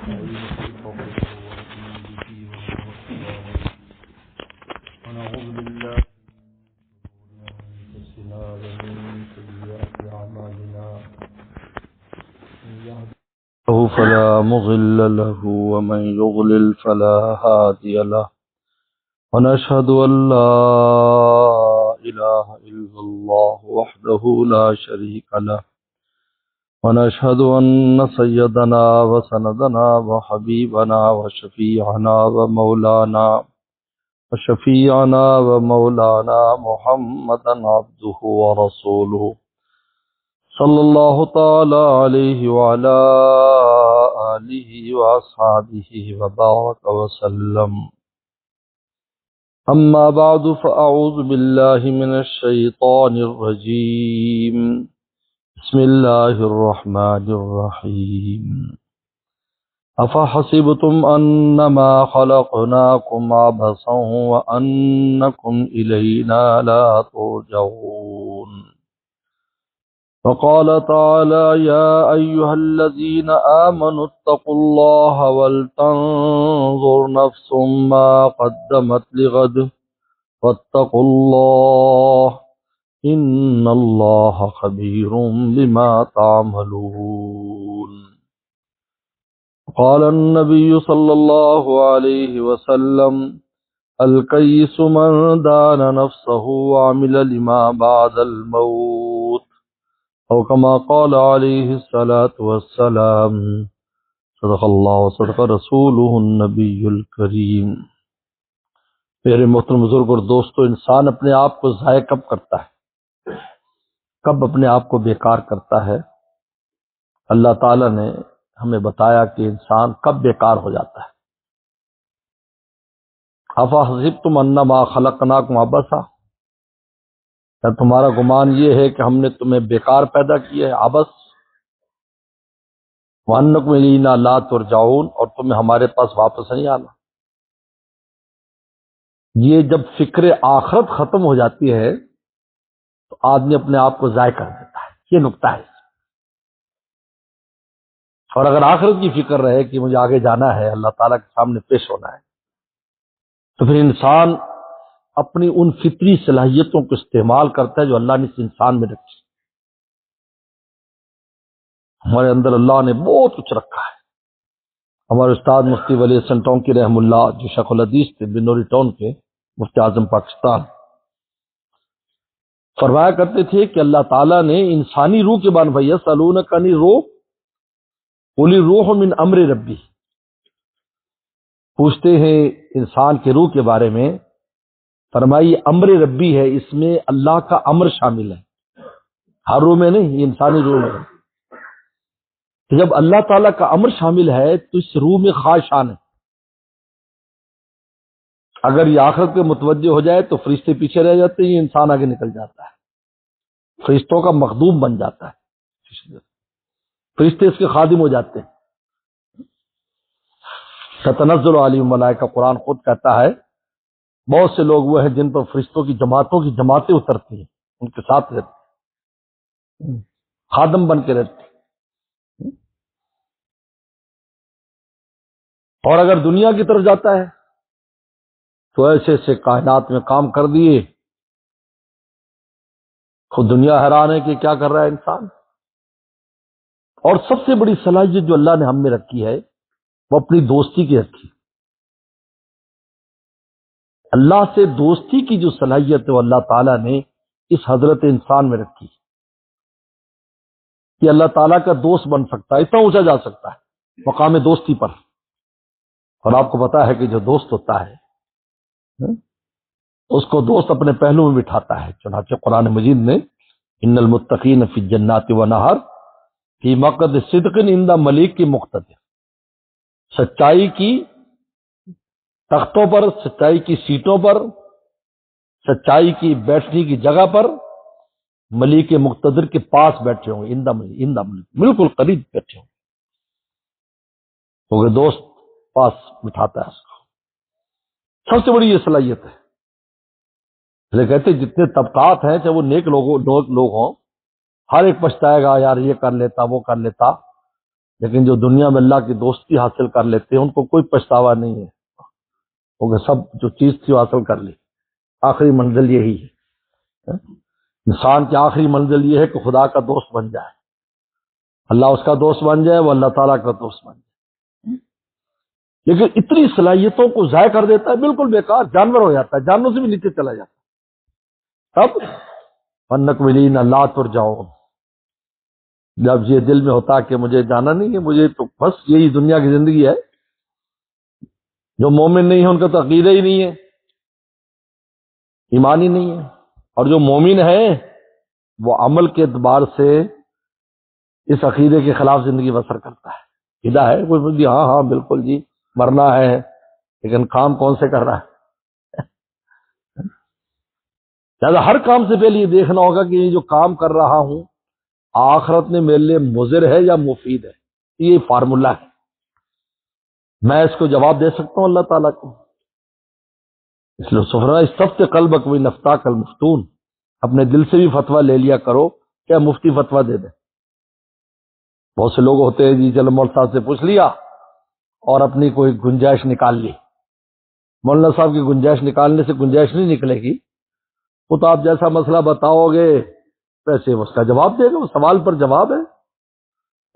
ونعوذ بالله من شرور أنفسنا ومن سيئات أعمالنا من يهده فلا مضل له ومن يضلل فلا هادي له ونشهد أن لا إله إلا الله وحده لا شريك له ونشهد أن سيدنا وسندنا وحبيبنا وشفيعنا ومولانا محمدا عبده ورسوله صلى الله تعالى عليه وعلى آله وأصحابه وبارك وسلم. أما بعد فأعوذ بالله من الشيطان الرجيم. بسم الله الرحمن الرحيم. أفحسبتم أنما خلقناكم عبثا وأنكم إلينا لا ترجعون. وقال تعالى يا أيها الذين آمنوا اتقوا الله ولتنظر نفس ما قدمت لغد واتقوا الله إن الله خبير بما تعملون. قال النبي صلى الله عليه وسلم الكيس من دان نفسه وعمل لما بعد الموت أو كما قال عليه الصلاة والسلام. صدق الله وصدق رسوله النبي الكريم. میرے محترم بزرگ اور دوستو، انسان اپنے آپ کو ضائع کب کرتا ہے، کب اپنے آپ کو بیکار کرتا ہے؟ اللہ تعالیٰ نے ہمیں بتایا کہ انسان کب بیکار ہو جاتا ہے. افحسبتم انما خلقناکم عبثا، کیا تمہارا گمان یہ ہے کہ ہم نے تمہیں بیکار پیدا کیا ہے، عبث؟ وانکم الینا لا ترجعون، اور تمہیں ہمارے پاس واپس نہیں آنا. یہ جب فکر آخرت ختم ہو جاتی ہے تو آدمی اپنے آپ کو ضائع کر دیتا ہے. یہ نکتہ ہے. اور اگر آخرت کی فکر رہے کہ مجھے آگے جانا ہے، اللہ تعالیٰ کے سامنے پیش ہونا ہے، تو پھر انسان اپنی ان فطری صلاحیتوں کو استعمال کرتا ہے جو اللہ نے اس انسان میں رکھی. ہمارے اندر اللہ نے بہت کچھ رکھا ہے. ہمارے استاد مفتی ولی حسن ٹونکی رحم اللہ، جو شیخ الحدیث تھے بنوری ٹاؤن کے مفتی اعظم پاکستان، فرمایا کرتے تھے کہ اللہ تعالیٰ نے انسانی روح کے بارے میں یسألونک عن الروح قل الروح من امر ربی، پوچھتے ہیں انسان کے روح کے بارے میں، فرمائی امر ربی ہے، اس میں اللہ کا امر شامل ہے. ہر روح میں نہیں، یہ انسانی روح میں ہے. جب اللہ تعالیٰ کا امر شامل ہے تو اس روح میں خاص شان ہے. اگر یہ آخرت پہ متوجہ ہو جائے تو فرشتے پیچھے رہ جاتے ہیں، یہ انسان آگے نکل جاتا ہے، فرشتوں کا مخدوم بن جاتا ہے، فرشتے اس کے خادم ہو جاتے ہیں. تتنزل علیہم الملائکہ، قرآن خود کہتا ہے بہت سے لوگ وہ ہیں جن پر فرشتوں کی جماعتوں کی جماعتیں اترتی ہیں، ان کے ساتھ رہتے ہیں، خادم بن کے رہتے ہیں. اور اگر دنیا کی طرف جاتا ہے تو ایسے ایسے کائنات میں کام کر دیے، خود دنیا حیران ہے کہ کیا کر رہا ہے انسان. اور سب سے بڑی صلاحیت جو اللہ نے ہم میں رکھی ہے وہ اپنی دوستی کی رکھی. اللہ سے دوستی کی جو صلاحیت ہے وہ اللہ تعالیٰ نے اس حضرت انسان میں رکھی کہ اللہ تعالیٰ کا دوست بن سکتا ہے، اتنا اونچا جا سکتا ہے مقام دوستی پر. اور آپ کو پتا ہے کہ جو دوست ہوتا ہے اس کو دوست اپنے پہلو میں بٹھاتا ہے. چنانچہ قرآن مجید نے ان المتقین فی الجنات ونہر فی مقعد صدق عند ملیک کی مقتدر، سچائی کی تختوں پر، سچائی کی سیٹوں پر، سچائی کی بیٹھنے کی جگہ پر ملیک مقتدر کے پاس بیٹھے ہوں گے. عند ملیک، بالکل قریب بیٹھے ہوں گے، کیونکہ دوست پاس بٹھاتا ہے اس کو. سب سے بڑی یہ صلاحیت ہے. اسے کہتے جتنے طبقات ہیں، چاہے وہ نیک لوگ ہوں، ہر ایک پچھتائے گا یار یہ کر لیتا وہ کر لیتا، لیکن جو دنیا میں اللہ کی دوستی حاصل کر لیتے ہیں ان کو کوئی پچھتاوا نہیں ہے، کیونکہ سب جو چیز تھی وہ حاصل کر لی۔ آخری منزل یہی ہے، انسان کی آخری منزل یہ ہے کہ خدا کا دوست بن جائے، اللہ اس کا دوست بن جائے، وہ اللہ تعالیٰ کا دوست بن جائے۔ لیکن اتنی صلاحیتوں کو ضائع کر دیتا ہے، بالکل بیکار، جانور ہو جاتا ہے، جانوروں سے بھی نیچے چلا جاتا ہے۔ تب وَالنَّقْوِلِينَ لَا تُرْجَعُونَ، جب یہ دل میں ہوتا کہ مجھے جانا نہیں ہے، مجھے تو بس یہی دنیا کی زندگی ہے۔ جو مومن نہیں ہے ان کا تو عقیدہ ہی نہیں ہے، ایمان ہی نہیں ہے، اور جو مومن ہے وہ عمل کے اعتبار سے اس عقیدے کے خلاف زندگی بسر کرتا ہے۔ عقیدہ ہے کوئی بولتی ہاں ہاں بالکل جی مرنا ہے، لیکن کام کون سے کر رہا ہے؟ لہٰذا ہر کام سے پہلے یہ دیکھنا ہوگا کہ یہ جو کام کر رہا ہوں آخرت میں میرے لیے مضر ہے یا مفید ہے۔ یہ فارمولہ ہے، میں اس کو جواب دے سکتا ہوں اللہ تعالیٰ کو۔ اس لیے سفرا استفت قلبک من افتاک المفتون، اپنے دل سے بھی فتویٰ لے لیا کرو، کیا مفتی فتویٰ دے دے۔ بہت سے لوگ ہوتے ہیں جی چلو مولانا صاحب سے پوچھ لیا اور اپنی کوئی گنجائش نکال لی۔ مولانا صاحب کی گنجائش نکالنے سے گنجائش نہیں نکلے گی، وہ تو آپ جیسا مسئلہ بتاؤ گے ویسے اس کا جواب دے گا، وہ سوال پر جواب ہے،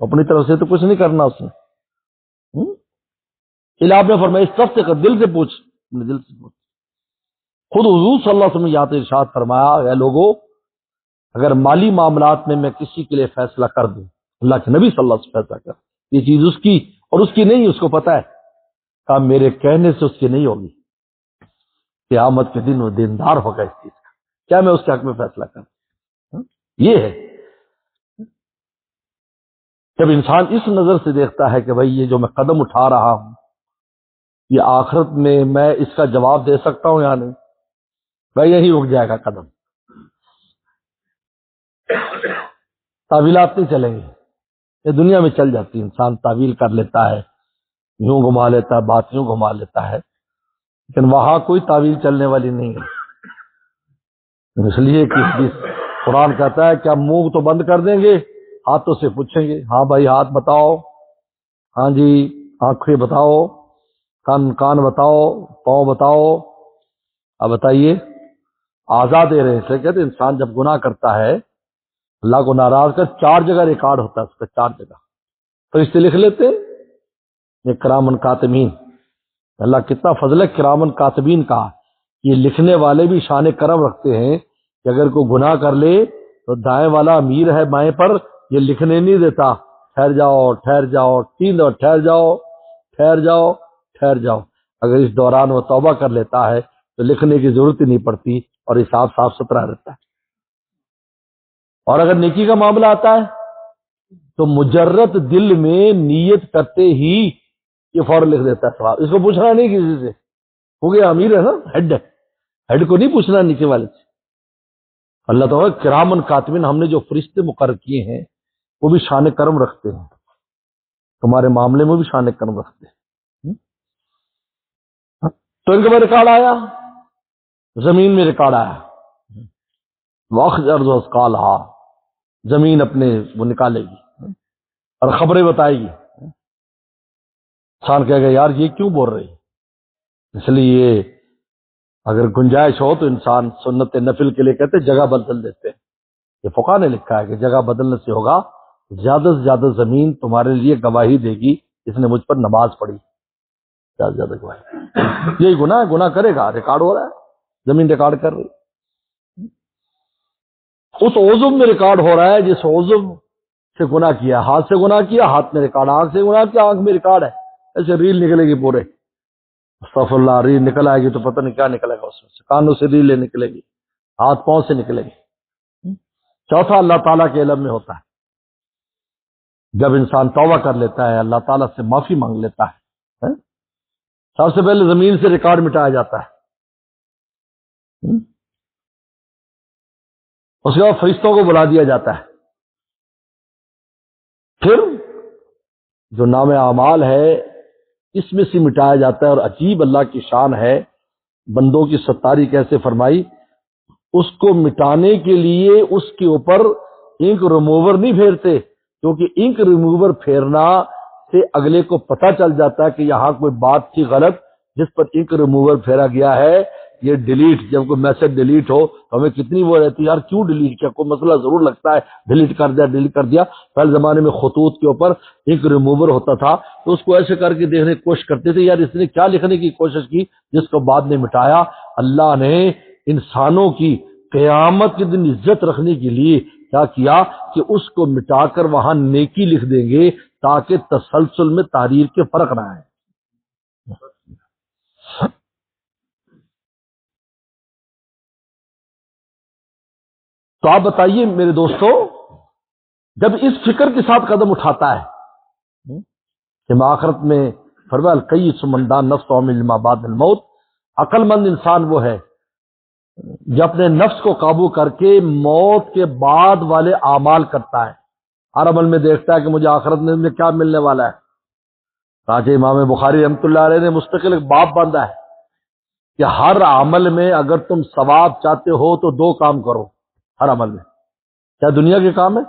اپنی طرف سے تو کچھ نہیں کرنا اس نے۔ آپ نے فرمایا استفت کا دل سے پوچھ، اپنے دل سے پوچھ۔ خود حضور صلی اللہ علیہ وسلم یاد ارشاد فرمایا اے لوگو، اگر مالی معاملات میں کسی کے لیے فیصلہ کر دوں، اللہ کے نبی صلی اللہ علیہ وسلم فیصلہ کر، یہ چیز اس کی اور اس کی نہیں، اس کو پتا ہے، کہا میرے کہنے سے اس کی نہیں ہوگی، قیامت کے دن وہ دیندار ہوگا اس چیز کا، کیا میں اس کے حق میں فیصلہ کروں؟ یہ ہے جب انسان اس نظر سے دیکھتا ہے کہ بھائی یہ جو میں قدم اٹھا رہا ہوں یہ آخرت میں اس کا جواب دے سکتا ہوں یا نہیں، بھائی یہی رک جائے گا قدم، تعویلات نہیں چلیں گے، یہ دنیا میں چل جاتی، انسان تعویل کر لیتا ہے، یوں گھما لیتا ہے، بات یوں گھما لیتا ہے، لیکن وہاں کوئی تعویل چلنے والی نہیں ہے۔ اس لیے کہ قرآن کہتا ہے کہ ہم منہ تو بند کر دیں گے، ہاتھوں سے پوچھیں گے، ہاں بھائی ہاتھ بتاؤ، ہاں جی آنکھیں بتاؤ، کان بتاؤ، پاؤں بتاؤ، اب بتائیے آزاد دے رہے ہیں۔ اس لیے کہتے ہیں انسان جب گناہ کرتا ہے اللہ کو ناراض کر 4 جگہ ریکارڈ ہوتا ہے اس کا، 4 جگہ فرشتے لکھ لیتے ہیں، یہ کرامن کاتبین، اللہ کتنا فضل ہے کرامن کاتبین کا، یہ لکھنے والے بھی شان کرم رکھتے ہیں کہ اگر کوئی گناہ کر لے تو دائیں والا امیر ہے بائیں پر، یہ لکھنے نہیں دیتا، ٹھہر جاؤ ٹھہر جاؤ، 3 دور ٹھہر جاؤ ٹھہر جاؤ ٹھہر جاؤ، اگر اس دوران وہ توبہ کر لیتا ہے تو لکھنے کی ضرورت ہی نہیں پڑتی اور حساب صاف ستھرا رہتا ہے۔ اور اگر نیکی کا معاملہ آتا ہے تو مجرد دل میں نیت کرتے ہی یہ فوراً لکھ دیتا ہے ثواب، اس کو پوچھنا نہیں کسی سے، ہو گیا امیر ہے نا، ہیڈ ہے، ہیڈ کو نہیں پوچھنا نیچے والے سے۔ اللہ تعالیٰ کرامن کاتبین، ہم نے جو فرشتے مقرر کیے ہیں وہ بھی شان کرم رکھتے ہیں، تمہارے معاملے میں بھی شان کرم رکھتے ہیں۔ تو ان کے بعد ریکارڈ آیا، زمین میں ریکارڈ آیا، وَأَخْرَجَ الْأَرْضُ أَثْقَالَهَا، زمین اپنے وہ نکالے گی اور خبریں بتائے گی۔ انسان کہے گا یار یہ کیوں بول رہی، اس لیے اگر گنجائش ہو تو انسان سنت نفل کے لیے کہتے جگہ بدل دیتے ہیں۔ یہ فقہ نے لکھا ہے کہ جگہ بدلنے سے ہوگا زیادہ سے زیادہ زمین تمہارے لیے گواہی دے گی، اس نے مجھ پر نماز پڑھی، زیادہ سے زیادہ گواہی۔ یہی گناہ ہے، گناہ کرے گا، ریکارڈ ہو رہا ہے، زمین ریکارڈ کر رہی، اس عضو میں ریکارڈ ہو رہا ہے جس عضو سے گناہ کیا، ہاتھ سے گناہ کیا ہاتھ میں ریکارڈ، آنکھ سے گناہ کیا آنکھ میں ریکارڈ ہے، ایسے ریل نکلے گی پورے، استغفر اللہ، ریل نکل آئے گی تو پتہ نہیں کیا نکلے گا اس میں سے، کانوں سے ریلیں نکلے گی، ہاتھ پاؤں سے نکلے گی۔ چوتھا اللہ تعالیٰ کے علم میں ہوتا ہے، جب انسان توبہ کر لیتا ہے اللہ تعالیٰ سے معافی مانگ لیتا ہے، سب سے پہلے زمین سے ریکارڈ مٹایا جاتا ہے، اس کے بعد فرشتوں کو بلا دیا جاتا ہے، پھر جو نام اعمال ہے اس میں سے مٹایا جاتا ہے، اور عجیب اللہ کی شان ہے، بندوں کی ستاری کیسے فرمائی، اس کو مٹانے کے لیے اس کے اوپر انک ریموور نہیں پھیرتے، کیونکہ انک ریموور پھیرنا سے اگلے کو پتہ چل جاتا ہے کہ یہاں کوئی بات تھی غلط جس پر انک ریموور پھیرا گیا ہے، یہ ڈیلیٹ، جب کوئی میسج ڈیلیٹ ہو تو ہمیں کتنی وہ رہتی ہے، یار کیوں ڈیلیٹ کیا، کوئی مسئلہ ضرور لگتا ہے، ڈیلیٹ کر دیا۔ پہلے زمانے میں خطوط کے اوپر انک ریموور ہوتا تھا تو اس کو ایسے کر کے دیکھنے کی کوشش کرتے تھے، یار اس نے کیا لکھنے کی کوشش کی جس کو بعد نے مٹایا۔ اللہ نے انسانوں کی قیامت کے دن عزت رکھنے کے لیے کیا کیا کہ اس کو مٹا کر وہاں نیکی لکھ دیں گے تاکہ تسلسل میں تحریر کے فرق نہ آئے۔ تو آپ بتائیے میرے دوستو، جب اس فکر کے ساتھ قدم اٹھاتا ہے کہ آخرت میں فرمایا القیس من دان نفسہ لما بعد الموت، عقل مند انسان وہ ہے جو اپنے نفس کو قابو کر کے موت کے بعد والے اعمال کرتا ہے، ہر عمل میں دیکھتا ہے کہ مجھے آخرت میں کیا ملنے والا ہے۔ راجہ امام بخاری رحمۃ اللہ علیہ نے مستقل ایک باب باندھا ہے کہ ہر عمل میں اگر تم ثواب چاہتے ہو تو دو کام کرو، ہر عمل میں، کیا دنیا کے کام ہے؟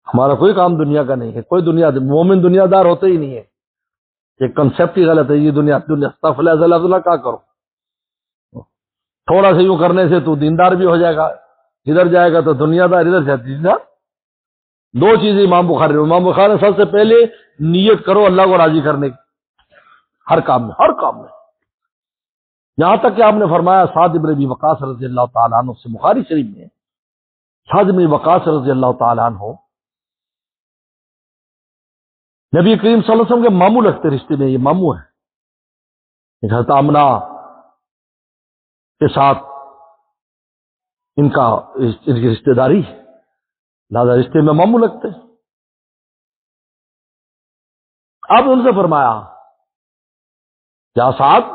ہمارا کوئی کام دنیا کا نہیں ہے، کوئی مومن دنیا دار ہوتے ہی نہیں ہے، یہ کنسیپٹ ہی غلط ہے، یہ دنیا استغفر اللہ کیا کرو، تھوڑا سا یوں کرنے سے تو دیندار بھی ہو جائے گا، ادھر جائے گا تو دنیا دار، ادھر سے دیندار۔ دو چیزیں امام بخاری نے سب سے پہلے نیت کرو اللہ کو راضی کرنے کی، ہر کام میں، یہاں تک کہ آپ نے فرمایا سعد بن ابی وقاص رضی اللہ تعالیٰ عنہ سے بخاری شریف میں، سعد بن وقاص رضی اللہ تعالیٰ عنہ نبی کریم صلی اللہ علیہ وسلم کے ماموں لگتے رشتے میں، یہ ماموں ہے، حضرت آمنہ کے ساتھ ان کی رشتہ داری، لہذا رشتے میں ماموں لگتے۔ اب ان سے فرمایا یا سعد،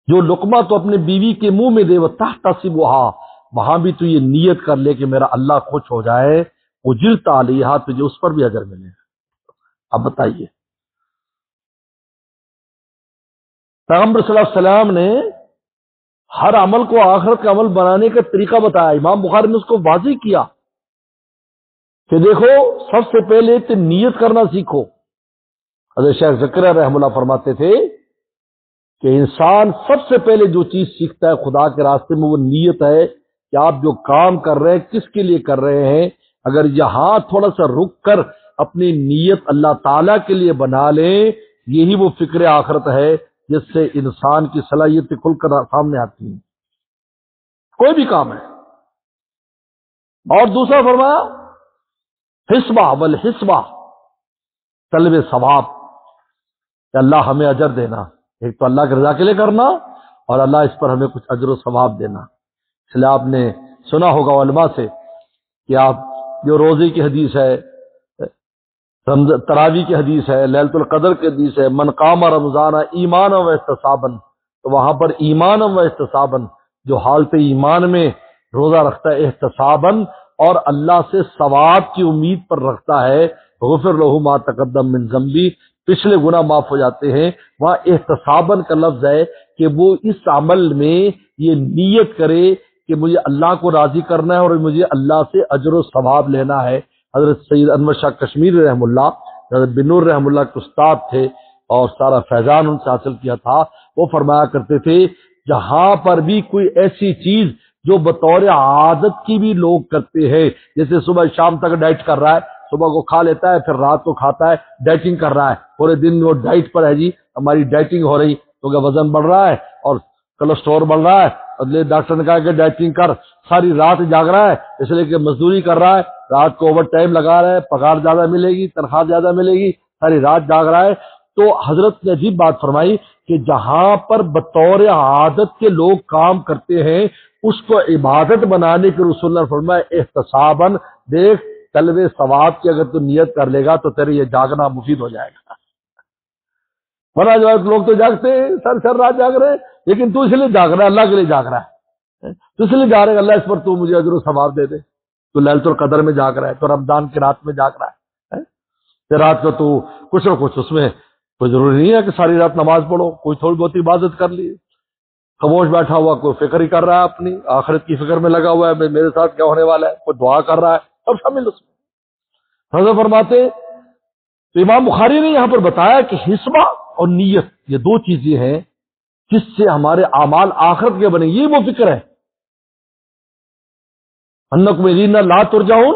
جو لقمہ تو اپنے بیوی کے منہ میں دے وہ تحتسبھا، وہاں بھی تو یہ نیت کر لے کہ میرا اللہ خوش ہو جائے، اجرت علیہا، تجھے اس پر بھی اجر ملے۔ اب بتائیے، پیغمبر صلی اللہ علیہ وسلم نے ہر عمل کو آخرت کا عمل بنانے کا طریقہ بتایا، امام بخاری نے اس کو واضح کیا کہ دیکھو سب سے پہلے تو نیت کرنا سیکھو۔ حضرت شیخ زکریا رحمہ اللہ فرماتے تھے کہ انسان سب سے پہلے جو چیز سیکھتا ہے خدا کے راستے میں وہ نیت ہے کہ آپ جو کام کر رہے ہیں کس کے لیے کر رہے ہیں۔ اگر یہاں تھوڑا سا رک کر اپنی نیت اللہ تعالیٰ کے لیے بنا لیں، یہی وہ فکر آخرت ہے جس سے انسان کی صلاحیت کھل کر سامنے آتی ہے، کوئی بھی کام ہے۔ اور دوسرا فرمایا حسبہ والحسبہ، طلب ثواب، کہ اللہ ہمیں اجر دینا، ایک تو اللہ کی رضا کے لیے کرنا اور اللہ اس پر ہمیں کچھ اجر و ثواب دینا۔ اس لیے آپ نے سنا ہوگا علماء سے کہ آپ جو روزے کی حدیث ہے، تراویح کی حدیث ہے، لیلۃ القدر کی حدیث ہے، من قام رمضان ایمانا و احتسابا، تو وہاں پر ایمانا و احتسابا، جو حالت ایمان میں روزہ رکھتا ہے احتسابا اور اللہ سے ثواب کی امید پر رکھتا ہے، غفر لہ ما تقدم من ذنبی، پچھلے گناہ معاف ہو جاتے ہیں۔ وہاں احتساباً کا لفظ ہے کہ وہ اس عمل میں یہ نیت کرے کہ مجھے اللہ کو راضی کرنا ہے اور مجھے اللہ سے اجر و ثواب لینا ہے۔ حضرت سید انور شاہ کشمیری رحم اللہ، حضرت بنور رحم اللہ کے استاد تھے اور سارا فیضان ان سے حاصل کیا تھا، وہ فرمایا کرتے تھے جہاں پر بھی کوئی ایسی چیز جو بطور عادت کی بھی لوگ کرتے ہیں، جیسے صبح شام تک ڈائٹ کر رہا ہے، صبح کو کھا لیتا ہے پھر رات کو کھاتا ہے، ڈائٹنگ کر رہا ہے، پورے دن وہ ڈائٹ پر ہے، جی ہماری ڈائٹنگ ہو رہی، کیونکہ وزن بڑھ رہا ہے اور کولیسٹرول بڑھ رہا ہے، اور ڈاکٹر نے کہا کہ ڈائٹنگ کر، ساری رات جاگ رہا ہے اس لیے کہ مزدوری کر رہا ہے، رات کو اوور ٹائم لگا رہا ہے، پگار زیادہ ملے گی، تنخواہ زیادہ ملے گی، ساری رات جاگ رہا ہے۔ تو حضرت نے عجیب بات فرمائی کہ جہاں پر بطور عادت کے لوگ کام کرتے ہیں اس کو عبادت بنانے کے رسول اللہ نے فرمایا احتساباً، دیکھ طلب ثواب کی اگر تو نیت کر لے گا تو تیرے یہ جاگنا مفید ہو جائے گا۔ ورنہ جو لوگ تو جاگتے ہیں، سر رات جاگ رہے ہیں، لیکن تو اس لیے جاگ رہا ہے، اللہ کے لیے جاگ رہا ہے، تو اس لیے جاگ رہا ہے اللہ اس پر تو مجھے اجر و ثواب دے دے، تو لیلۃ القدر میں جاگ رہا ہے، تو رمضان کی رات میں جاگ رہا ہے، تو رات کو تو کچھ نہ کچھ، اس میں کوئی ضروری نہیں ہے کہ ساری رات نماز پڑھو، کوئی تھوڑی بہت عبادت کر لی، خاموش بیٹھا ہوا کوئی فکر ہی کر رہا ہے، اپنی آخرت کی فکر میں لگا ہوا ہے، میرے ساتھ کیا ہونے والا ہے، کوئی دعا کر رہا ہے، سب شامل اس میں۔ حضرت فرماتے تو امام بخاری نے یہاں پر بتایا کہ حسبہ اور نیت یہ دو چیزیں ہیں جس سے ہمارے اعمال آخرت کے بنے. یہ وہ فکر ہے انکم الینا لا ترجعون.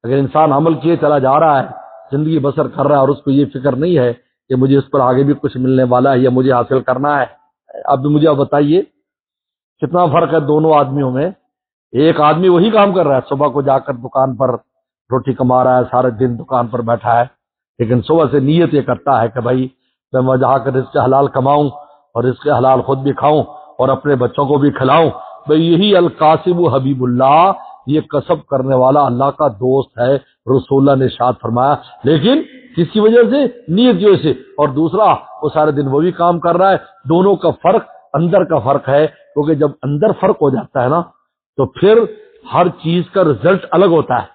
اگر انسان عمل کیے چلا جا رہا ہے, زندگی بسر کر رہا ہے, اور اس کو یہ فکر نہیں ہے کہ مجھے اس پر آگے بھی کچھ ملنے والا ہے یا مجھے حاصل کرنا ہے. اب مجھے بتائیے کتنا فرق ہے دونوں آدمیوں میں. ایک آدمی وہی کام کر رہا ہے, صبح کو جا کر دکان پر روٹی کما رہا ہے, سارے دن دکان پر بیٹھا ہے, لیکن صبح سے نیت یہ کرتا ہے کہ بھائی میں جا کر رزق حلال کماؤں اور رزق حلال خود بھی کھاؤں اور اپنے بچوں کو بھی کھلاؤں. بھئی یہی القاسب حبیب اللہ, یہ کسب کرنے والا اللہ کا دوست ہے. رسول اللہ نے ارشاد فرمایا, لیکن کس کی وجہ سے؟ نیت کی وجہ سے. اور دوسرا وہ سارے دن وہ بھی کام کر رہا ہے. دونوں کا فرق اندر کا فرق ہے, کیونکہ جب اندر فرق ہو جاتا ہے نا تو پھر ہر چیز کا رزلٹ الگ ہوتا ہے.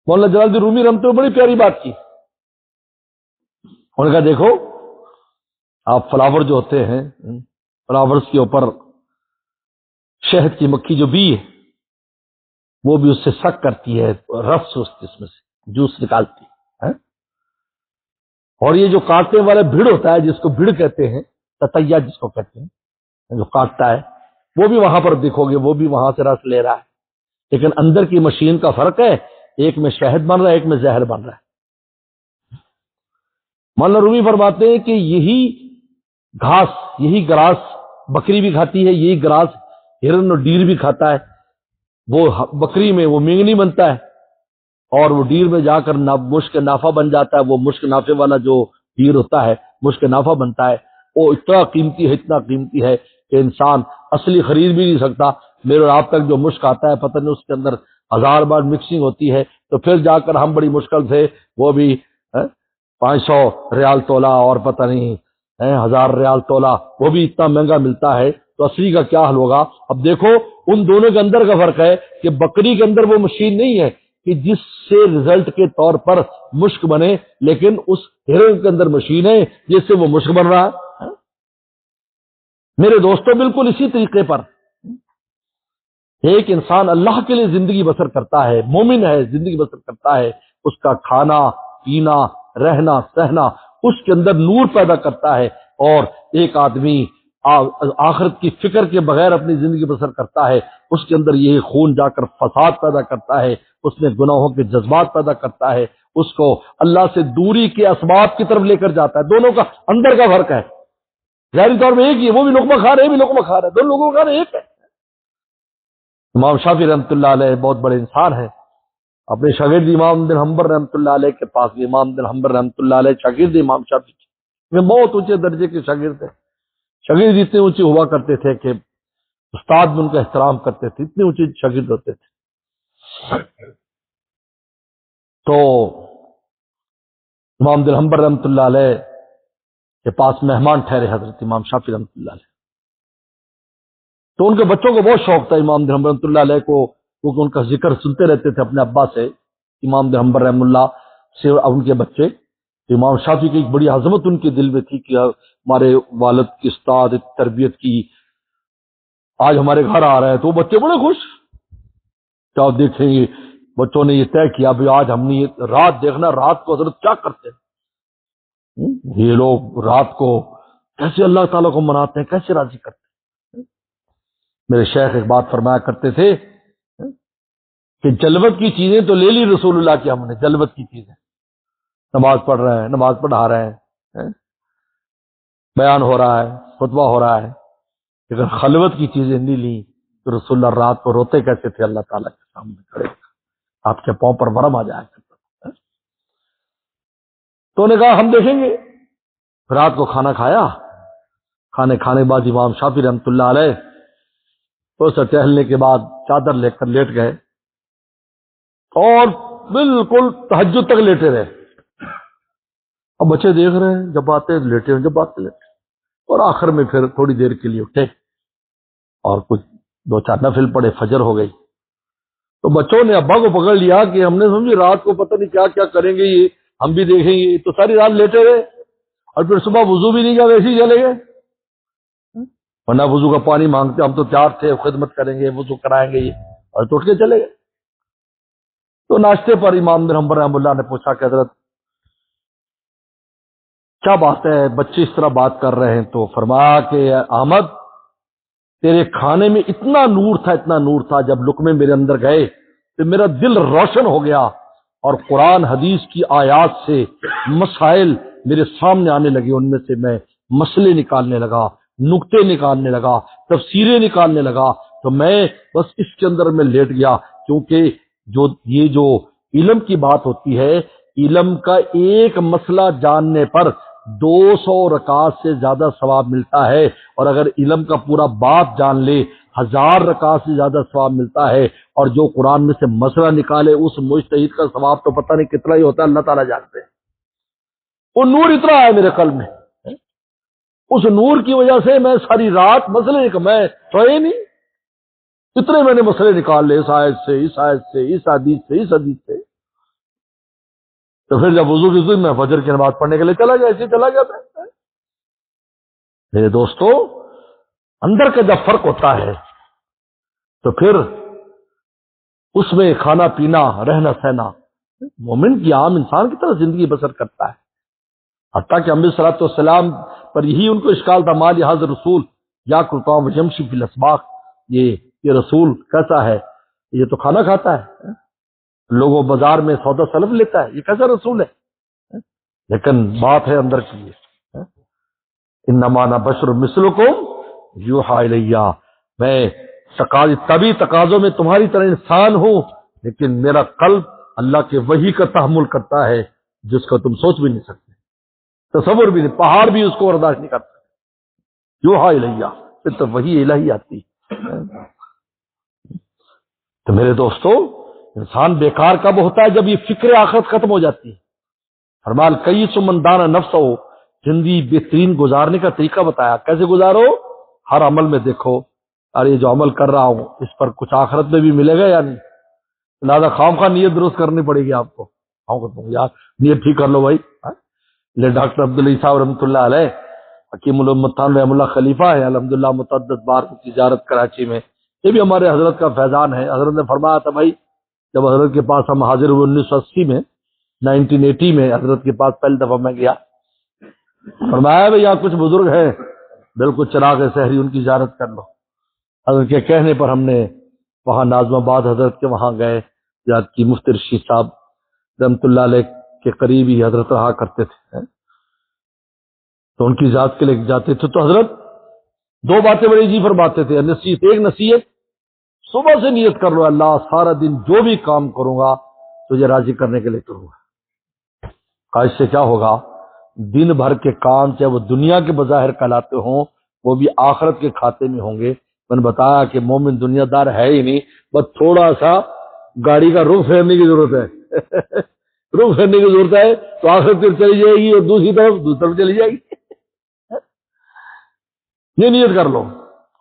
مولانا جلال الدین رومی رحمۃ اللہ بڑی پیاری بات کی. انہوں نے کہا دیکھو آپ فلاور جو ہوتے ہیں, فلاورز کے اوپر شہد کی مکھی جو بی ہے وہ بھی اس سے سک کرتی ہے, رس اس میں سے جوس نکالتی ہے. اور یہ جو کاٹنے والا بھیڑ ہوتا ہے جس کو بھیڑ کہتے ہیں, تتیا جس کو کہتے ہیں, جو کاٹتا ہے, وہ بھی وہاں پر دیکھو گے وہ بھی وہاں سے رس لے رہا ہے, لیکن اندر کی مشین کا فرق ہے, ایک میں شہد بن رہا ہے ایک میں زہر بن رہا ہے. مولانا رومی فرماتے ہیں کہ یہی گھاس یہی گراس بکری بھی کھاتی ہے, یہی گراس ہرن اور ڈیر بھی کھاتا ہے. وہ بکری میں وہ مینگنی بنتا ہے اور وہ ڈیر میں جا کر مشک نافع بن جاتا ہے. وہ مشک نافع والا جو ڈیر ہوتا ہے مشک نافع بنتا ہے. وہ اتنا قیمتی ہے اتنا قیمتی ہے کہ انسان اصلی خرید بھی نہیں سکتا. میرے اور آپ تک جو مشک آتا ہے پتہ نہیں اس کے اندر 1000 بار مکسنگ ہوتی ہے, تو پھر جا کر ہم بڑی مشکل سے وہ بھی 500 ریال تولا اور پتہ نہیں 1000 ریال تولا, وہ بھی اتنا مہنگا ملتا ہے. تو اصلی کا کیا حل ہوگا؟ اب دیکھو ان دونوں کے اندر کا فرق ہے کہ بکری کے اندر وہ مشین نہیں ہے کہ جس سے رزلٹ کے طور پر مشک بنے, لیکن اس ہرن کے اندر مشین ہے جس سے وہ مشک بن رہا ہے. میرے دوستوں بالکل اسی طریقے پر ایک انسان اللہ کے لیے زندگی بسر کرتا ہے, مومن ہے, زندگی بسر کرتا ہے, اس کا کھانا پینا رہنا سہنا اس کے اندر نور پیدا کرتا ہے. اور ایک آدمی آخرت کی فکر کے بغیر اپنی زندگی بسر کرتا ہے, اس کے اندر یہ خون جا کر فساد پیدا کرتا ہے, اس میں گناہوں کے جذبات پیدا کرتا ہے, اس کو اللہ سے دوری کے اسباب کی طرف لے کر جاتا ہے. دونوں کا اندر کا فرق ہے. ظاہری طور پہ ایک ہی ہے, وہ بھی لقمہ کھا رہے ہیں بھی لقمہ کھا رہے ہیں, دونوں لوگوں کا کھانا ایک ہے. امام شافعی رحمۃ اللہ علیہ بہت بڑے انسان ہیں. اپنے شاگرد امام بن حنبل رحمۃ اللہ علیہ کے پاس بھی, امام بن حنبل رحمۃ اللہ علیہ شاگرد امام شافعی میں بہت اونچے درجے کے شاگرد ہیں. شاگرد اتنے اونچے ہوا کرتے تھے کہ استاد بھی ان کا احترام کرتے تھے, اتنے اونچے شاگرد ہوتے تھے. تو امام بن حنبل رحمۃ اللہ علیہ کے پاس مہمان ٹھہرے حضرت امام شافعی رحمۃ اللہ علیہ. تو ان کے بچوں کو بہت شوق تھا امام بن حنبل رحمۃ اللہ علیہ کو, کیونکہ ان کا ذکر سنتے رہتے تھے اپنے ابا سے. امام بن حنبل رحمۃ اللہ سے ان کے بچے, امام شافعی کی ایک بڑی عظمت ان کے دل میں تھی کہ ہمارے والد کی استاد تربیت کی آج ہمارے گھر آ رہے ہیں. تو بچے بڑے خوش, کیا دیکھیں گے بچوں نے یہ طے کیا بھی آج ہم نے رات دیکھنا رات کو حضرت کیا کرتے ہیں. یہ لوگ رات کو کیسے اللہ تعالیٰ کو مناتے ہیں, کیسے راضی کرتے ہیں. میرے شیخ ایک بات فرمایا کرتے تھے کہ جلوت کی چیزیں تو لے لی رسول اللہ کی ہم نے, جلوت کی چیزیں, نماز پڑھ رہے ہیں نماز پڑھا رہے ہیں بیان ہو رہا ہے خطبہ ہو رہا ہے, لیکن خلوت کی چیزیں نہیں لی. تو رسول اللہ رات کو روتے کیسے تھے اللہ تعالیٰ کے سامنے کھڑے, آپ کے پاؤں پر ورم آ جایا کرتا. تو انہوں نے کہا ہم دیکھیں گے. رات کو کھانا کھایا, کھانے کے بعد امام شافعی رحمۃ اللہ علیہ تو سے ٹہلنے کے بعد چادر لے کر لیٹ گئے اور بالکل تہجد تک لیٹے رہے. اب بچے دیکھ رہے ہیں جب آتے لیٹے ہیں, جب آتے لیٹے, اور آخر میں پھر تھوڑی دیر کے لیے اٹھے اور کچھ 2-4 نفل پڑے, فجر ہو گئی. تو بچوں نے ابا کو پکڑ لیا کہ ہم نے سمجھی رات کو پتہ نہیں کیا کیا کریں گے, یہ ہم بھی دیکھیں گے. تو ساری رات لیٹے رہے اور پھر صبح وضو بھی نہیں کیا, ویسے ہی چلے گئے. ورنہ وضو کا پانی مانگتے, ہم تو تیار تھے خدمت کریں گے وضو کرائیں گے یہ, اور تو اٹھ کے چلے گئے. تو ناشتے پر امام بن حنبل رحمہ اللہ نے پوچھا کہ حضرت کیا بات ہے، بچے اس طرح بات کر رہے ہیں؟ تو فرمایا کہ احمد تیرے کھانے میں اتنا نور تھا، اتنا نور تھا، جب لقمے میرے اندر گئے تو میرا دل روشن ہو گیا اور قرآن حدیث کی آیات سے مسائل میرے سامنے آنے لگے، ان میں سے میں مسئلے نکالنے لگا، نکتے نکالنے لگا، تفسیریں نکالنے لگا، تو میں بس اس کے اندر میں لیٹ گیا، کیونکہ یہ جو علم کی بات ہوتی ہے، علم کا ایک مسئلہ جاننے پر 200 رکعات سے زیادہ ثواب ملتا ہے، اور اگر علم کا پورا باب جان لے 1000 رکعات سے زیادہ ثواب ملتا ہے، اور جو قرآن میں سے مسئلہ نکالے اس مجتہد کا ثواب تو پتہ نہیں کتنا ہی ہوتا ہے، اللہ تعالیٰ جانتے ہیں۔ وہ نور اتنا ہے میرے قلب میں، اس نور کی وجہ سے میں ساری رات مسئلے میں سوئے نہیں، اتنے میں نے مسئلے نکال لے، اس آیت سے، اس آیت سے، اس حدیث سے، اس حدیث سے۔ تو پھر جب وضو کی ضرورت میں فجر کی نماز پڑھنے کے لیے چلا گیا، ایسے چلا گیا تھا۔ میرے دوستو، اندر کا جب فرق ہوتا ہے تو پھر اس میں کھانا پینا، رہنا سہنا مومن کی عام انسان کی طرح زندگی بسر کرتا ہے۔ حتیٰ کہ انبیاء صلاۃ والسلام پر یہی ان کو اشکال تھا، مالی حاضر رسول یا کرتام یمشی فی الاسباق، یہ رسول کیسا ہے، یہ تو کھانا کھاتا ہے، لوگوں بازار میں سودا سلب لیتا ہے، یہ کیسا رسول ہے؟ لیکن بات ہے اندر کی ہے، انما انا بشر مثلکم یوحی الیہ، میں طبی تقاضوں میں تمہاری طرح انسان ہوں، لیکن میرا قلب اللہ کے وحی کا تحمل کرتا ہے جس کا تم سوچ بھی نہیں سکتے، تصور بھی نہیں، پہاڑ بھی اس کو برداشت نہیں کرتا۔ یوحی الیہ، پھر تو وحی الہی آتی۔ تو میرے دوستو، انسان بیکار کب ہوتا ہے؟ جب یہ فکر آخرت ختم ہو جاتی ہے۔ فرمال کئی من دان نفس ہو، زندگی بہترین گزارنے کا طریقہ بتایا، کیسے گزارو؟ ہر عمل میں دیکھو، ارے جو عمل کر رہا ہوں اس پر کچھ آخرت میں بھی ملے گا یا نہیں، لہٰذا خام خواہ نیت درست کرنی پڑے گی آپ کو، یار نیت ٹھیک کر لو بھائی۔ لے ڈاکٹر عبدالعی صاحب رحمۃ اللہ علیہ، حکیم الامتان رحم اللہ خلیفہ ہے، الحمدللہ متعدد بار کی زیارت کراچی میں، یہ بھی ہمارے حضرت کا فیضان ہے۔ حضرت نے فرمایا تھا بھائی، جب حضرت کے پاس ہم حاضر ہوئے 1980 میں، 1980 میں حضرت کے پاس پہلی دفعہ میں گیا، فرمایا بھائی یہاں کچھ بزرگ ہیں، بالکل چراغ سحری، ان کی زیارت کر لو۔ حضرت کے کہنے پر ہم نے وہاں نازم آباد حضرت کے وہاں گئے، زیارت کی۔ مفتی رشید صاحب رحمۃ اللہ علیہ کے قریب ہی حضرت رہا کرتے تھے، تو ان کی ذات کے لیے جاتے تھے تو حضرت 2 باتیں بڑی عجیب فرماتے تھے۔ نصیحت، ایک نصیحت، صبح سے نیت کر لو اللہ سارا دن جو بھی کام کروں گا تجھے راضی کرنے کے لیے کروں گا۔ اس سے کیا ہوگا؟ دن بھر کے کام چاہے وہ دنیا کے بظاہر کہلاتے ہوں، وہ بھی آخرت کے کھاتے میں ہوں گے۔ میں نے بتایا کہ مومن دنیا دار ہے ہی نہیں، بس تھوڑا سا گاڑی کا رخ پھیرنے کی ضرورت ہے رخ پھیرنے کی ضرورت ہے تو آخرت پھر چلی جائے گی، اور دوسری طرف چلی جائے گی۔ یہ نیت کر لو۔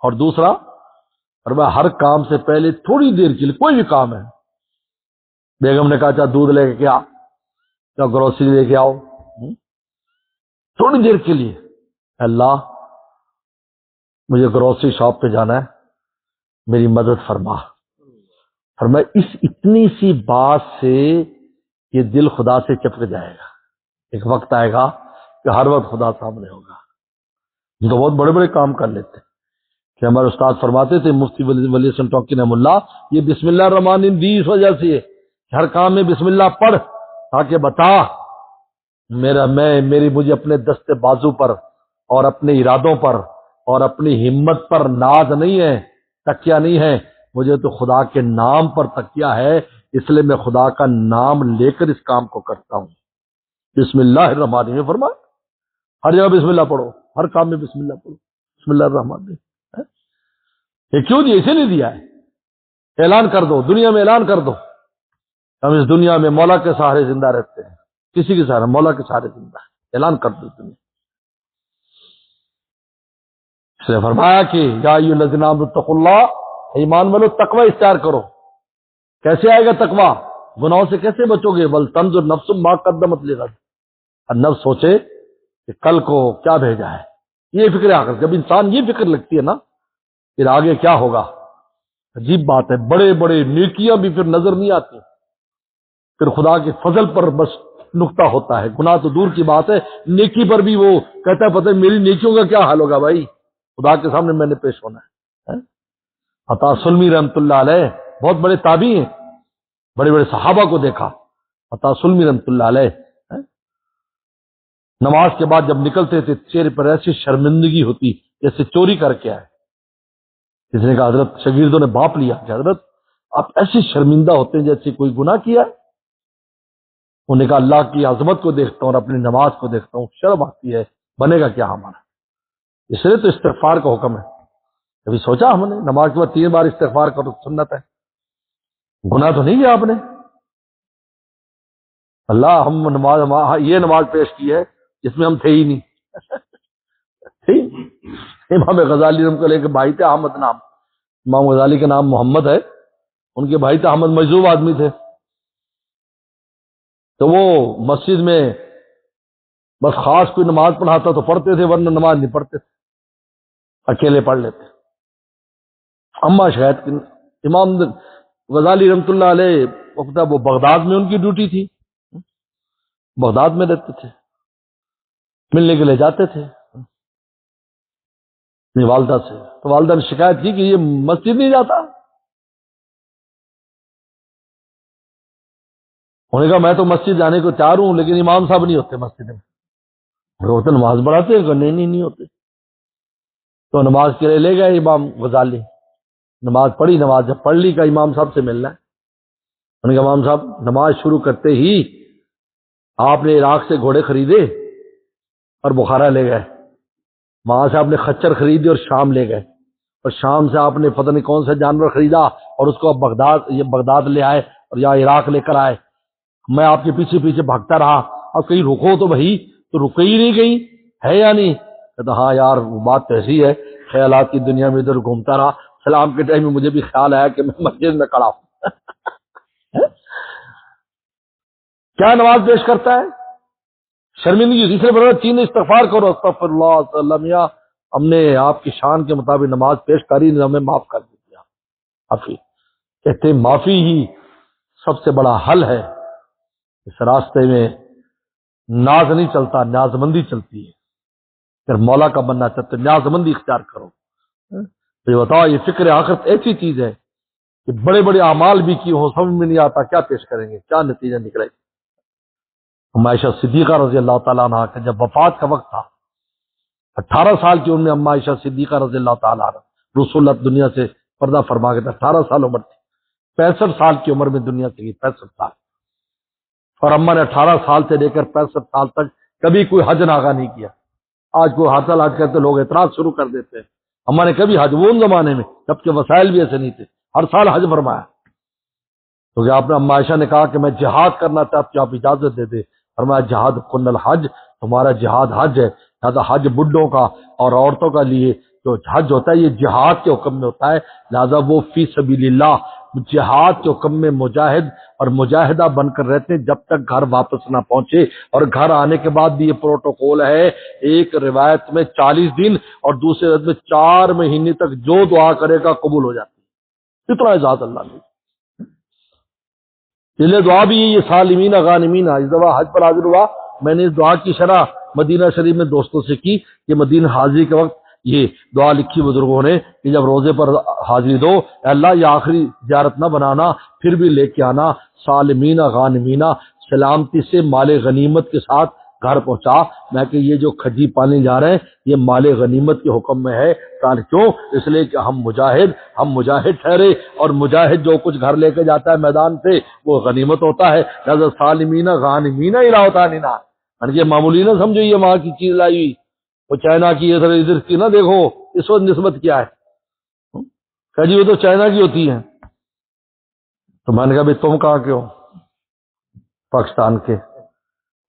اور دوسرا، اور میں ہر کام سے پہلے تھوڑی دیر کے لیے، کوئی بھی کام ہے، بیگم نے کہا چاہے دودھ لے کے آ، چاہے گروسری لے کے آؤ، تھوڑی دیر کے لیے اللہ مجھے گروسری شاپ پہ جانا ہے، میری مدد فرما۔ فرمایا اس اتنی سی بات سے یہ دل خدا سے چپک جائے گا۔ ایک وقت آئے گا کہ ہر وقت خدا سامنے ہوگا۔ ہم تو بہت بڑے بڑے کام کر لیتے کہ ہمارے استاد فرماتے تھے، مفتی ولی حسن ٹوکی رحمہ اللہ، یہ بسم اللہ الرحمن الرحیم دی اس وجہ سے ہر کام میں بسم اللہ پڑھ، تاکہ بتا مجھے اپنے دست بازو پر اور اپنے ارادوں پر اور اپنی ہمت پر ناز نہیں ہے، تکیہ نہیں ہے، مجھے تو خدا کے نام پر تکیہ ہے، اس لیے میں خدا کا نام لے کر اس کام کو کرتا ہوں۔ بسم اللہ الرحمن الرحیم فرمایا، ہر جگہ بسم اللہ پڑھو، ہر کام میں بسم اللہ پڑھو، بسم اللہ الرحمن الرحیم۔ یہ کیوں دیا؟ اسے نہیں دیا ہے، اعلان کر دو، دنیا میں اعلان کر دو، ہم اس دنیا میں مولا کے سہارے زندہ رہتے ہیں، کسی کے سہارے، مولا کے سہارے زندہ ہے، اعلان کر دو دنیا۔ اس نے فرمایا کہ یا ایھا الذین آمنوا اتقوا اللہ، ایمان والو تقوی اختیار کرو۔ کیسے آئے گا تقوی؟ گناہوں سے کیسے بچو گے؟ ولتنظر نفس ما قدمت لغد، اور نفس سوچے کہ کل کو کیا بھیجا ہے۔ یہ فکر آ کر جب انسان یہ فکر لگتی ہے نا، پھر آگے کیا ہوگا؟ عجیب بات ہے، بڑے بڑے نیکیاں بھی پھر نظر نہیں آتی، پھر خدا کے فضل پر بس نقطہ ہوتا ہے. گناہ تو دور کی بات ہے، نیکی پر بھی وہ کہتا ہے پتہ ہے میری نیکیوں کا کیا حال ہوگا بھائی، خدا کے سامنے میں نے پیش ہونا ہے. عطا سلمی رحمۃ اللہ علیہ بہت بڑے تابعی ہیں، بڑے بڑے صحابہ کو دیکھا. عطا سلمی رحمۃ اللہ علیہ نماز کے بعد جب نکلتے تھے چہرے پر ایسی شرمندگی ہوتی جیسے چوری کر کے آئے. کسی نے کہا حضرت، شاگردوں نے بھاپ لیا کہ حضرت آپ ایسے شرمندہ ہوتے ہیں جیسے کوئی گناہ کیا ہے. انہوں نے کہا اللہ کی عظمت کو دیکھتا ہوں اور اپنی نماز کو دیکھتا ہوں، شرم آتی ہے، بنے گا کیا ہمارا. اس لیے تو استغفار کا حکم ہے. کبھی سوچا ہم نے نماز کے بعد 3 بار استغفار کرو سنت ہے؟ گناہ تو نہیں کیا آپ نے؟ اللہ ہم یہ نماز پیش کی ہے جس میں ہم تھے ہی نہیں. امام غزالی رحمۃ اللہ کے بھائی تھے احمد نام، امام غزالی کا نام محمد ہے، ان کے بھائی تھے احمد، مجذوب آدمی تھے. تو وہ مسجد میں بس خاص کوئی نماز پڑھاتا تو پڑھتے تھے، ورنہ نماز نہیں پڑھتے تھے، اکیلے پڑھ لیتے. اما شاید امام غزالی رحمۃ اللہ علیہ وقت وہ بغداد میں ان کی ڈیوٹی تھی، بغداد میں رہتے تھے، ملنے کے لیے جاتے تھے اپنی والدہ سے. تو والدہ نے شکایت کی کہ یہ مسجد نہیں جاتا. انہوں نے کہا میں تو مسجد جانے کو تیار ہوں لیکن امام صاحب نہیں ہوتے مسجد میں. وہ تو نماز پڑھاتے ہیں، نہیں ہوتے. تو نماز کے لیے لے گئے امام غزالی، نماز پڑھی، نماز جب پڑھ لی کا امام صاحب سے ملنا ہے. انہوں نے کہا امام صاحب نماز شروع کرتے ہی آپ نے عراق سے گھوڑے خریدے اور بخارا لے گئے، وہاں سے آپ نے خچر خریدے اور شام لے گئے، اور شام سے آپ نے پتہ نہیں کون سا جانور خریدا اور اس کو آپ بغداد لے آئے اور یا عراق لے کر آئے. میں آپ کے پیچھے پیچھے بھاگتا رہا اور کہیں رکو تو بھائی، تو رکے ہی نہیں کہیں ہے یا نہیں. کہتا ہاں یار وہ بات تو ایسی ہے، خیالات کی دنیا میں ادھر گھومتا رہا. سلام کے ٹائم میں مجھے بھی خیال آیا کہ میں مسجد میں کھڑا ہوں. کیا نماز پیش کرتا ہے؟ شرمندگی. تیسرے بڑا چین استغفار کرو، استغفر اللہ وسلم، یا ہم نے آپ کی شان کے مطابق نماز پیش کری، ہمیں معاف کر دیجیے. معافی کہتے ہیں معافی ہی سب سے بڑا حل ہے. اس راستے میں ناز نہیں چلتا، نیازمندی چلتی ہے. پھر مولا کا بننا چاہتے نیازمندی اختیار کرو. تو یہ بتاؤ یہ فکر آخرت ایسی چیز ہے کہ بڑے بڑے اعمال بھی کی ہو سمجھ میں نہیں آتا کیا پیش کریں گے، کیا نتیجہ نکلے گا. عائشہ صدیقہ رضی اللہ تعالیٰ عنہ کا جب وفات کا وقت تھا، 18 سال کی عمر میں اما عائشہ صدیقہ رضی اللہ تعالیٰ عنہ رسول اللہ دنیا سے پردہ فرما کے تھا. 18 سال عمر تھی، 65 سال کی عمر میں دنیا سے گئی، 65 سال. اور اما نے 18 سال سے لے کر 65 سال تک کبھی کوئی حج ناغا نہیں کیا. آج کوئی حج کرتے لوگ اعتراض شروع کر دیتے ہیں. اما نے کبھی حج، وہ ان زمانے میں جب کہ وسائل بھی ایسے نہیں تھے، ہر سال حج فرمایا. تو کیا آپ نے اما عائشہ نے کہا کہ میں جہاد کرنا چاہتی ہوں، آپ اجازت دے دے. فرمایا جہاد کن الحج، تمہارا جہاد حج ہے. لہٰذا حج بڈھوں کا اور عورتوں کا لیے جو حج ہوتا ہے یہ جہاد کے حکم میں ہوتا ہے. لہٰذا وہ فی سبیل اللہ جہاد کے حکم میں مجاہد اور مجاہدہ بن کر رہتے ہیں جب تک گھر واپس نہ پہنچے. اور گھر آنے کے بعد بھی یہ پروٹوکول ہے، ایک روایت میں 40 دن اور دوسرے روایت میں 4 مہینے تک جو دعا کرے گا قبول ہو جاتی ہے. اتنا اعزاز اللہ نے. اس لیے دعا بھی یہ سالمین غانمین. اس دفعہ حج پر حاضر ہوا، میں نے اس دعا کی شرح مدینہ شریف میں دوستوں سے کی کہ مدینہ حاضری کے وقت یہ دعا لکھی بزرگوں نے کہ جب روزے پر حاضری دو، اے اللہ یہ آخری زیارت نہ بنانا، پھر بھی لے کے آنا سالمین غانمین، سلامتی سے مال غنیمت کے ساتھ گھر پہنچا. میں کہ یہ جو کھجی پانے جا رہے ہیں یہ مال غنیمت کے حکم میں ہے. کیوں؟ اس لیے کہ ہم مجاہد ٹھہرے، اور مجاہد جو کچھ گھر لے کے جاتا ہے میدان سے وہ غنیمت ہوتا ہے. لہذا سالمین غانمین الہوتانینا، یہ معمولی نہ سمجھو یہ وہاں کی چیز لائی ہوئی، وہ چائنا کی ادھر کی نہ دیکھو اس وقت نسبت کیا ہے کہ جی وہ تو چائنا کی ہوتی ہے. تو میں نے کہا بھائی تم کہاں کے ہو؟ پاکستان کے.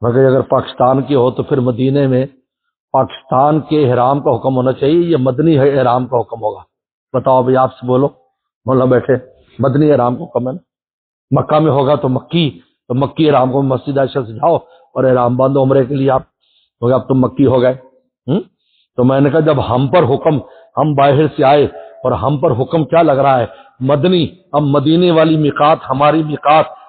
میں کہ اگر پاکستان کے ہو تو پھر مدینے میں پاکستان کے احرام کا حکم ہونا چاہیے، یہ مدنی احرام کا حکم ہوگا. بتاؤ بھائی آپ سے بولو، مولا بیٹھے، مدنی احرام کا حکم ہے نا. مکہ میں ہوگا تو مکی احرام کو مسجد عائشہ سے جاؤ اور احرام باندھو عمرے کے لیے. آپ ہو گیا اب تم مکی ہو گئے. تو میں نے کہا جب ہم پر حکم، ہم باہر سے آئے اور ہم پر حکم کیا لگ رہا ہے مدنی، اب مدینے والی میقات ہماری میقات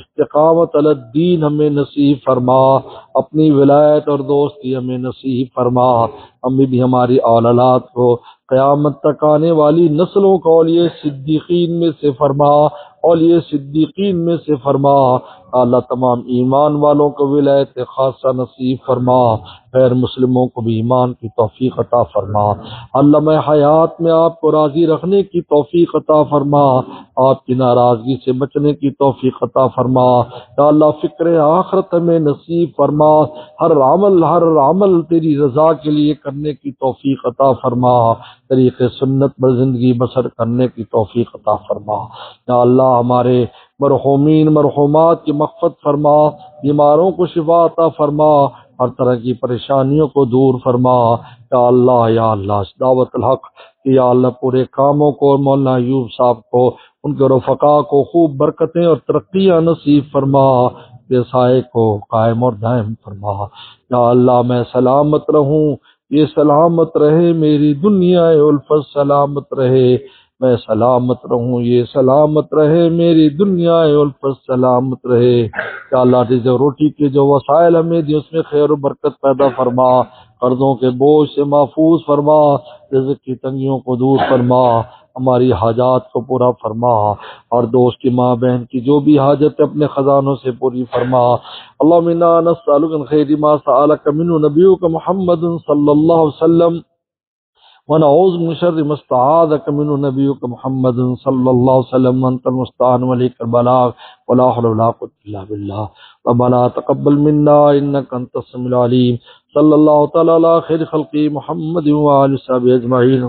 استقامت علی الدین ہمیں نصیب فرما، اپنی ولایت اور دوستی ہمیں نصیب فرما، ہمیں بھی ہماری اولاد کو قیامت تک آنے والی نسلوں کو اولیاء صدیقین میں سے فرما، اولیاء صدیقین میں سے فرما۔ اللہ تمام ایمان والوں کو ولایت خاصہ نصیب فرما، غیر مسلموں کو بھی ایمان کی توفیق عطا فرما۔ اللہ میں حیات میں آپ کو راضی رکھنے کی توفیق عطا فرما، آپ کی ناراضگی سے بچنے کی توفیق عطا فرما۔ یا اللہ فکر آخرت میں نصیب فرما، ہر عمل تیری رضا کے لیے کرنے کی توفیق عطا فرما، طریق سنت پر زندگی بسر کرنے کی توفیق عطا فرما۔ یا اللہ ہمارے مرحومین مرحومات کی مغفرت فرما، بیماروں کو شفا عطا فرما، ہر طرح کی پریشانیوں کو دور فرما۔ یا اللہ دعوت الحق یا اللہ پورے کاموں کو، مولانا ایوب صاحب کو، ان کے رفقا کو خوب برکتیں اور ترقیاں نصیب فرما، سائے کو قائم اور دائم فرما۔ یا اللہ میں سلامت رہوں، یہ سلامت رہے، میری دنیا الفت سلامت رہے، میں سلامت رہوں، یہ سلامت رہے، میری دنیا الفت سلامت رہے۔ یا اللہ رزق روٹی کے جو وسائل ہمیں دی اس میں خیر و برکت پیدا فرما، قرضوں کے بوجھ سے محفوظ فرما، رزق کی تنگیوں کو دور فرما، ہماری حاجات کو پورا فرما، اور دوست کی ماں بہن کی جو بھی حاجت ہے اپنے خزانوں سے پوری فرما۔ اللہم انا نسألک من خیر ما سألک منہ نبیک محمد صلی اللہ علیہ وسلم، ونعوذ من شر ما استعاذک منہ نبیک محمد صلی اللہ علیہ وسلم، انت المستعان وعلیک البلاغ ولا حول ولا قوة الا باللہ۔ ربنا تقبل منا انک انت السمیع العلیم۔ صلی اللہ تعالی علی خیر خلقی محمد وآلہ وصحبہ اجمعین۔